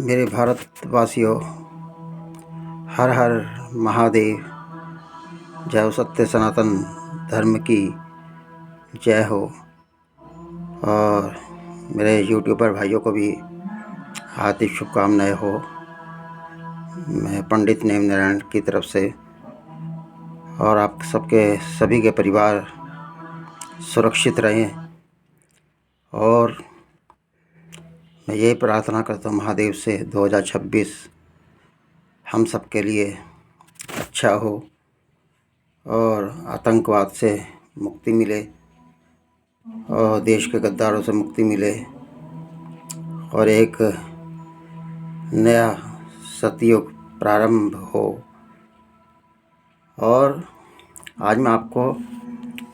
मेरे भारतवासियों, हर हर महादेव। जय हो सत्य सनातन धर्म की जय हो। और मेरे यूट्यूबर भाइयों को भी हार्दिक शुभकामनाएं हो। मैं पंडित नेम नारायण की तरफ से, और आप सबके सभी के परिवार सुरक्षित रहें। और मैं यही प्रार्थना करता हूँ महादेव से 2026 हम सब के लिए अच्छा हो और आतंकवाद से मुक्ति मिले और देश के गद्दारों से मुक्ति मिले और एक नया सतयुग प्रारंभ हो। और आज मैं आपको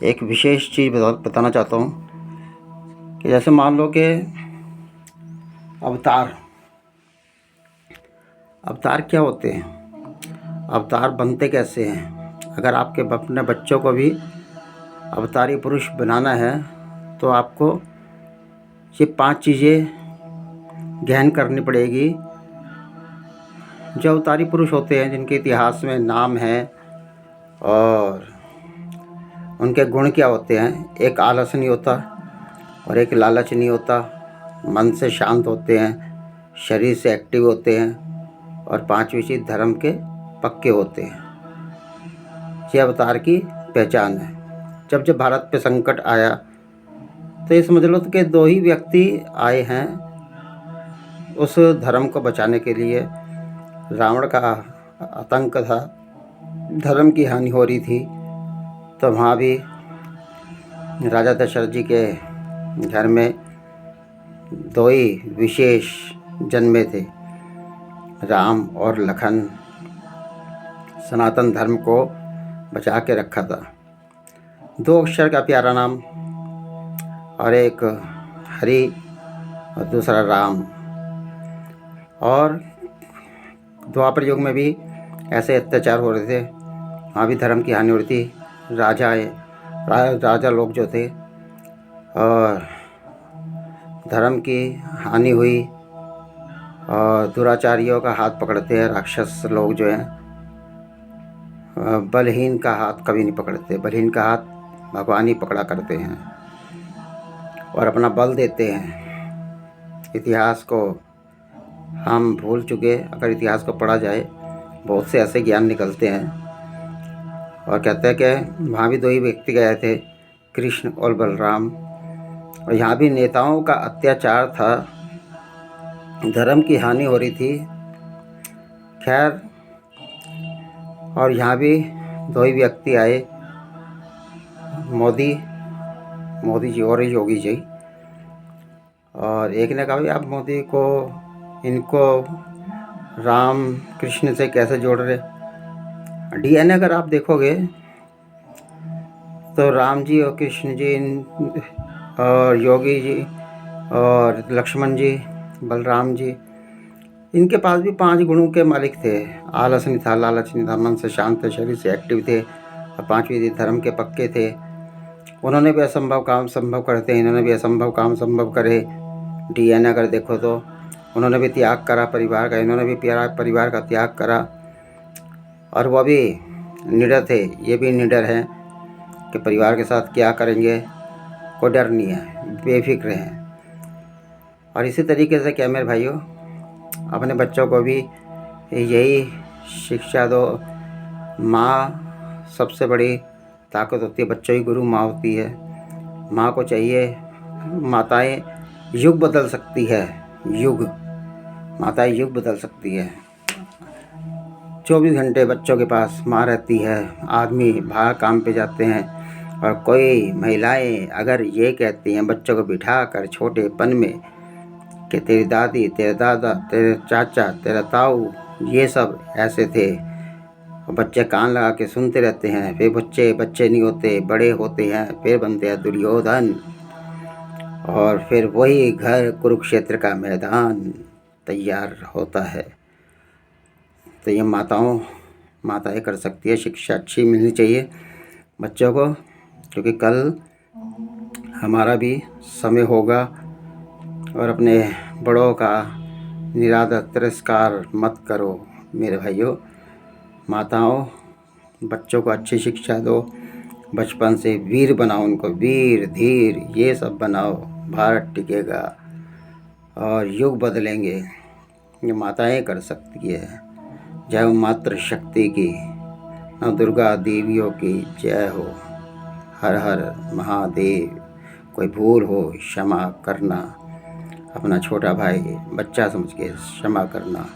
एक विशेष चीज़ बताना चाहता हूँ कि जैसे मान लो कि अवतार क्या होते हैं, अवतार बनते कैसे हैं। अगर आपके अपने बच्चों को भी अवतारी पुरुष बनाना है तो आपको ये 5 चीज़ें गहन करनी पड़ेगी। जो अवतारी पुरुष होते हैं, जिनके इतिहास में नाम है और उनके गुण क्या होते हैं। एक आलस नहीं होता और एक लालच नहीं होता। मन से शांत होते हैं, शरीर से एक्टिव होते हैं और 5वीं चीज़ धर्म के पक्के होते हैं। ये अवतार की पहचान है। जब भारत पे संकट आया तो ये समझ लो कि 2 ही व्यक्ति आए हैं उस धर्म को बचाने के लिए। रावण का आतंक था, धर्म की हानि हो रही थी, तो वहाँ भी राजा दशरथ जी के घर में 2 ही विशेष जन्मे थे, राम और लखन। सनातन धर्म को बचा के रखा था। 2 अक्षर का प्यारा नाम, और एक हरि और दूसरा राम। और द्वापर युग में भी ऐसे अत्याचार हो रहे थे, वहाँ भी धर्म की हानि हो रही थी। राजा लोग जो थे और धर्म की हानि हुई और दुराचारियों का हाथ पकड़ते हैं। राक्षस लोग जो हैं बलहीन का हाथ कभी नहीं पकड़ते। बलहीन का हाथ भगवान ही पकड़ा करते हैं और अपना बल देते हैं। इतिहास को हम भूल चुके। अगर इतिहास को पढ़ा जाए, बहुत से ऐसे ज्ञान निकलते हैं। और कहते हैं कि वहाँ भी 2 ही व्यक्ति गए थे, कृष्ण और बलराम। और यहाँ भी नेताओं का अत्याचार था, धर्म की हानि हो रही थी। खैर, और यहाँ भी 2 ही व्यक्ति आए, मोदी जी और योगी जी। और एक ने कहा, भाई आप मोदी को इनको राम कृष्ण से कैसे जोड़ रहे। DNA अगर आप देखोगे तो राम जी और कृष्ण जी और योगी जी और लक्ष्मण जी, बलराम जी, इनके पास भी 5 गुणों के मालिक थे। आलस नहीं था, लालच नहीं था, मन से शांत थे, शरीर से एक्टिव थे और 5वीं धर्म के पक्के थे। उन्होंने भी असंभव काम संभव करते हैं, इन्होंने भी असंभव काम संभव करे। DNA अगर देखो तो उन्होंने भी त्याग करा परिवार का, इन्होंने भी परिवार का त्याग करा। और वह भी निडर थे, ये भी निडर हैं कि परिवार के साथ क्या करेंगे, कोई डर नहीं है, बेफिक्र हैं। और इसी तरीके से क्या मेरे भाइयों, अपने बच्चों को भी यही शिक्षा दो। माँ सबसे बड़ी ताकत होती है, बच्चों की गुरु माँ होती है। माँ को चाहिए, माताएं युग बदल सकती है, माताएं युग बदल सकती है। 24 घंटे बच्चों के पास माँ रहती है। आदमी बाहर काम पे जाते हैं और कोई महिलाएं अगर ये कहती हैं बच्चों को बिठा कर छोटेपन में कि तेरी दादी, तेरे दादा, तेरे चाचा, तेरा ताऊ ये सब ऐसे थे, और बच्चे कान लगा के सुनते रहते हैं। फिर बच्चे नहीं होते, बड़े होते हैं, फिर बनते हैं दुर्योधन। और फिर वही घर कुरुक्षेत्र का मैदान तैयार होता है। तो ये माताएं कर सकती है। शिक्षा अच्छी मिलनी चाहिए बच्चों को, क्योंकि कल हमारा भी समय होगा और अपने बड़ों का निरादर तिरस्कार मत करो मेरे भाइयों। माताओं, बच्चों को अच्छी शिक्षा दो, बचपन से वीर बनाओ उनको, वीर धीर ये सब बनाओ। भारत टिकेगा और युग बदलेंगे। ये माताएं कर सकती है। जय हो मातृशक्ति की, नव दुर्गा देवियों की जय हो। हर हर महादेव। कोई भूल हो क्षमा करना, अपना छोटा भाई बच्चा समझ के क्षमा करना।